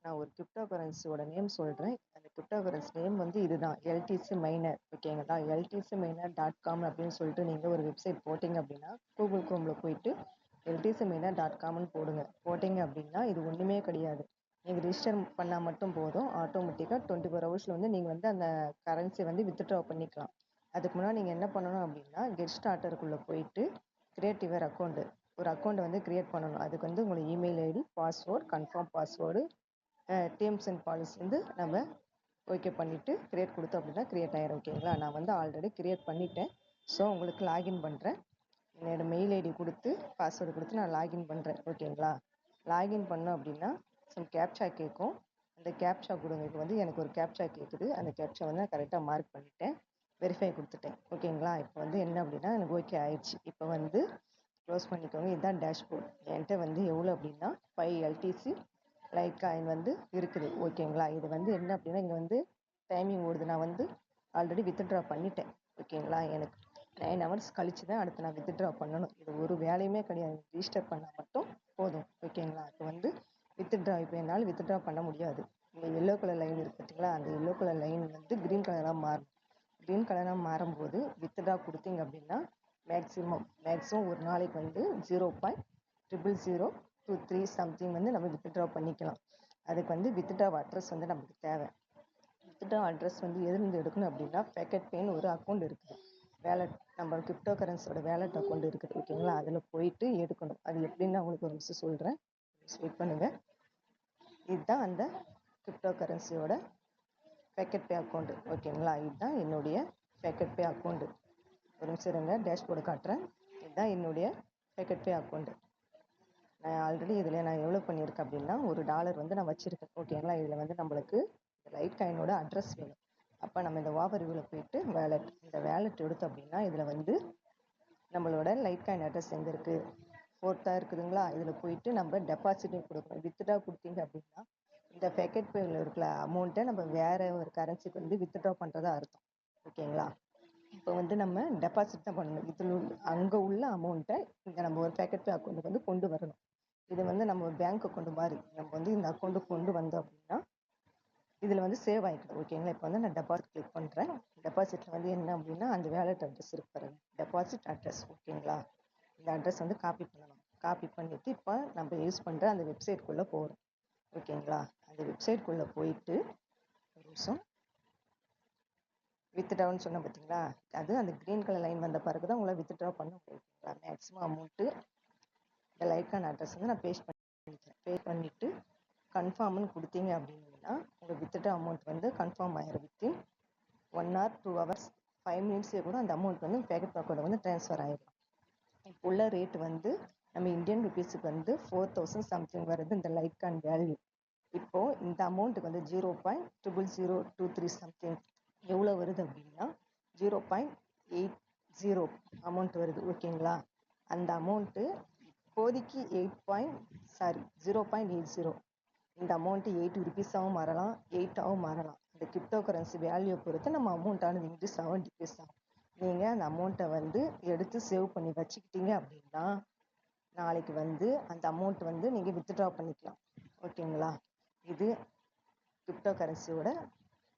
நான் ஒரு crypto கரன்சியோட name சொல்கிறேன். அந்த கிரிப்டோ கரன்சி நேம் வந்து இதுதான், எல்டிசி மைனர். ஓகேங்களா? எல்டிசி மைனர் டாட் காம் அப்படின்னு சொல்லிட்டு நீங்கள் ஒரு வெப்சைட் போட்டிங்க அப்படின்னா, கூகுள் குரோமில் போயிட்டு எல்டிசி மைனர் டாட் காம்னு போட்டிங்க அப்படின்னா இது ஒன்றுமே கிடையாது. நீங்கள் ரிஜிஸ்டர் பண்ணால் மட்டும் போதும், ஆட்டோமேட்டிக்காக 24 ஹவர்ஸில் வந்து நீங்கள் வந்து அந்த கரன்சி வந்து வித்ட்ரா பண்ணிக்கலாம். அதுக்கு முன்னாடி நீங்கள் என்ன பண்ணணும் அப்படின்னா, கெட் ஸ்டார்டருக்குள்ளே போயிட்டு கிரியேட் யுவர் அக்கௌண்ட்டு, ஒரு அக்கௌண்ட்டை வந்து கிரியேட் பண்ணணும். அதுக்கு வந்து உங்களை email ID, password, confirm password, terms and policy வந்து நம்ம ஓகே பண்ணிவிட்டு கிரியேட் கொடுத்தோம் அப்படின்னா கிரியேட் ஆயிரும். ஓகேங்களா? நான் வந்து ஆல்ரெடி கிரியேட் பண்ணிட்டேன். ஸோ உங்களுக்கு லாகின் பண்ணுறேன். என்னோடய மெயில் ஐடி கொடுத்து பாஸ்வேர்டு கொடுத்து நான் லாகின் பண்ணுறேன். ஓகேங்களா? லாகின் பண்ணோம் அப்படின்னா சம் கேப்சா கேட்கும். அந்த கேப்சா கொடுங்க. இப்போ வந்து எனக்கு ஒரு கேப்சா கேட்குது. அந்த கேப்சா வந்து நான் கரெக்டாக மார்க் பண்ணிட்டேன், வெரிஃபை கொடுத்துட்டேன். ஓகேங்களா? இப்போ வந்து என்ன அப்படின்னா எனக்கு ஓகே ஆயிடுச்சு. இப்போ வந்து க்ளோஸ் பண்ணிக்கோங்க. இதுதான் டேஷ்போர்ட். என்கிட்ட வந்து எவ்வளோ அப்படின்னா 5 எல்டிசி லைட் காயின் வந்து இருக்குது. ஓகேங்களா? இது வந்து என்ன அப்படின்னா இங்கே வந்து டைமிங் ஓடுது. நான் வந்து ஆல்ரெடி வித்ட்ரா பண்ணிட்டேன். ஓகேங்களா? எனக்கு 9 ஹவர்ஸ் கழிச்சு தான் அடுத்து நான் வித்ட்ரா பண்ணணும். இது ஒரு வேலையுமே கிடையாது. ரிஜிஸ்டர் பண்ணால் மட்டும் போதும். ஓகேங்களா? இப்போ வந்து வித்ட்ரா இப்போ என்னால் வித்ட்ரா பண்ண முடியாது. இங்கே எல்லோ கலர் லைன் இருக்குது பார்த்தீங்களா? அந்த எல்லோ கலர் லைன் வந்து க்ரீன் கலராக மாறும். க்ரீன் கலராக மாறும்போது வித்ட்ரா கொடுத்தீங்க அப்படின்னா மேக்ஸிமம் ஒரு நாளைக்கு வந்து 0.00023 சம்திங் வந்து நம்ம வித்ட்ரா பண்ணிக்கலாம். அதுக்கு வந்து வித்ட்ரா அட்ரஸ் வந்து நமக்கு தேவை. வித்ட்ரா அட்ரஸ் வந்து எதுலேருந்து எடுக்கணும் அப்படின்னா, பேக்கெட் பேன்னு ஒரு அக்கௌண்ட் இருக்குது, வேலட், நம்ம கிரிப்டோ கரன்சியோட வேலட் அக்கௌண்ட் இருக்குது. ஓகேங்களா? அதில் போயிட்டு எடுக்கணும். அது எப்படின்னு நான் உங்களுக்கு ஒரு நிமிஷம் சொல்கிறேன், வெயிட் பண்ணுங்கள். இதுதான் அந்த கிரிப்டோ கரன்சியோட பேக்கெட் பே அக்கௌண்ட்டு. ஓகேங்களா? இதுதான் என்னுடைய பேக்கெட் பே அக்கௌண்ட்டு. ஒரு நிமிஷம் இருங்க, டேஷ்போர்டு காட்டுறேன். இதுதான் என்னுடைய பேக்கெட் பே அக்கௌண்ட்டு. நான் ஆல்ரெடி இதில் நான் எவ்வளோ பண்ணியிருக்கேன் அப்படின்னா $1 வந்து நான் வச்சுருக்கேன். ஓகேங்களா? இதில் வந்து நம்மளுக்கு லைட் காயினோட அட்ரஸ் வேணும். அப்போ நம்ம இந்த ஓவர் வியூவில் போயிட்டு வேலட், இந்த வேலட் எடுத்தோம் அப்படின்னா இதில் வந்து நம்மளோட லைட் காயின் அட்ரஸ் எங்கே இருக்குது, 4th இருக்குதுங்களா? இதில் போயிட்டு நம்ம டெபாசிட்டும் கொடுக்கணும். வித்ட்ரா கொடுத்தீங்க அப்படின்னா இந்த பேக்கெட் பேயில் இருக்கிற அமௌண்ட்டை நம்ம வேறு ஒரு கரன்சிக்கு வந்து வித்ட்ரா பண்ணுறதா அர்த்தம். ஓகேங்களா? இப்போ வந்து நம்ம டெபாசிட் தான் பண்ணணும். இதில் அங்கே உள்ள அமௌண்ட்டை இங்கே நம்ம ஒரு பேக்கெட் பே அக்கௌண்ட்டுக்கு வந்து கொண்டு வரணும். இது வந்து நம்ம ஒரு பேங்க் அக்கௌண்ட் மாதிரி. நம்ம வந்து இந்த அக்கௌண்ட்டுக்கு கொண்டு வந்தோம் அப்படின்னா இதில் வந்து சேவ் ஆகிக்குது. ஓகேங்களா? இப்போ வந்து நான் டெபாசிட் கிளிக் பண்ணுறேன். டெபாசிட்டில் வந்து என்ன அப்படின்னா அந்த வேலட் அட்ரஸ் இருக்கு பாருங்க, டெபாசிட் அட்ரஸ். ஓகேங்களா? இந்த அட்ரஸ் வந்து காப்பி பண்ணணும். காப்பி பண்ணிவிட்டு இப்போ நம்ம யூஸ் பண்ணுற அந்த வெப்சைட்குள்ளே போகிறோம். ஓகேங்களா? அந்த வெப்சைட்குள்ளே போயிட்டு ஒரு நிமிஷம், வித்ட்ரான்னு சொன்ன பார்த்தீங்களா, அது அந்த க்ரீன் கலர் லைன் வந்த பிறகு தான் உங்களால் வித்ட்ரா பண்ண முடியும். ஓகேங்களா? மேக்ஸிமம் அமௌண்ட்டு இந்த லைட் காயின் அட்ரஸ் வந்து நான் பே பண்ணிவிட்டு கன்ஃபார்ம்னு கொடுத்தீங்க அப்படின்னா உங்கள் வித்ட்ரா அமௌண்ட் வந்து கன்ஃபார்ம் ஆயிரும். வித்தின் 1 hour 2 hours 5 minutesலேயே கூட அந்த அமௌண்ட் வந்து பேக்கெட் அக்கௌண்ட் வந்து ட்ரான்ஸ்ஃபர் ஆகிடும். இப்போ உள்ள ரேட் வந்து நம்ம இந்தியன் ருபீஸுக்கு வந்து 4000 சம்திங் வருது இந்த லைட் காயின் வேல்யூ. இப்போது இந்த அமௌண்ட்டுக்கு வந்து 0.00023 சம்திங் எவ்வளோ வருது அப்படின்னா 0.80 அமௌண்ட் வருது. ஓகேங்களா? அந்த அமௌண்ட்டு இப்போதைக்கு 0.80. இந்த அமௌண்ட்டு 80 ருபீஸாகவும் மாறலாம், 8ஆகவும் மாறலாம். இந்த கிரிப்டோ கரன்சி வேல்யூ பொறுத்து நம்ம அமௌண்ட்டானது இன்க்ரீஸ் ஆகும், டிக்ரீஸ் ஆகும். நீங்கள் அந்த அமௌண்ட்டை வந்து எடுத்து சேவ் பண்ணி வச்சுக்கிட்டீங்க அப்படின்னா நாளைக்கு வந்து அந்த அமௌண்ட் வந்து நீங்கள் வித்ட்ரா பண்ணிக்கலாம். ஓகேங்களா? இது கிரிப்டோ கரன்சியோட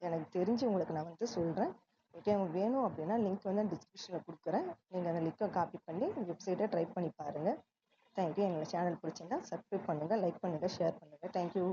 எனக்கு தெரிஞ்சு உங்களுக்கு நான் வந்து சொல்கிறேன். ஓகே, உங்களுக்கு வேணும் அப்படின்னா லிங்க் வந்து டிஸ்கிரிப்ஷனில் கொடுக்குறேன். நீங்கள் அந்த லிங்கை காப்பி பண்ணி வெப்சைட்டை ட்ரை பண்ணி பாருங்கள். தேங்க்யூ. எங்கள் சேனல் பிடிச்சிருந்தா சப்ஸ்கிரைப் பண்ணுங்கள், லைக் பண்ணுங்கள், ஷேர் பண்ணுங்கள். தேங்க்யூ.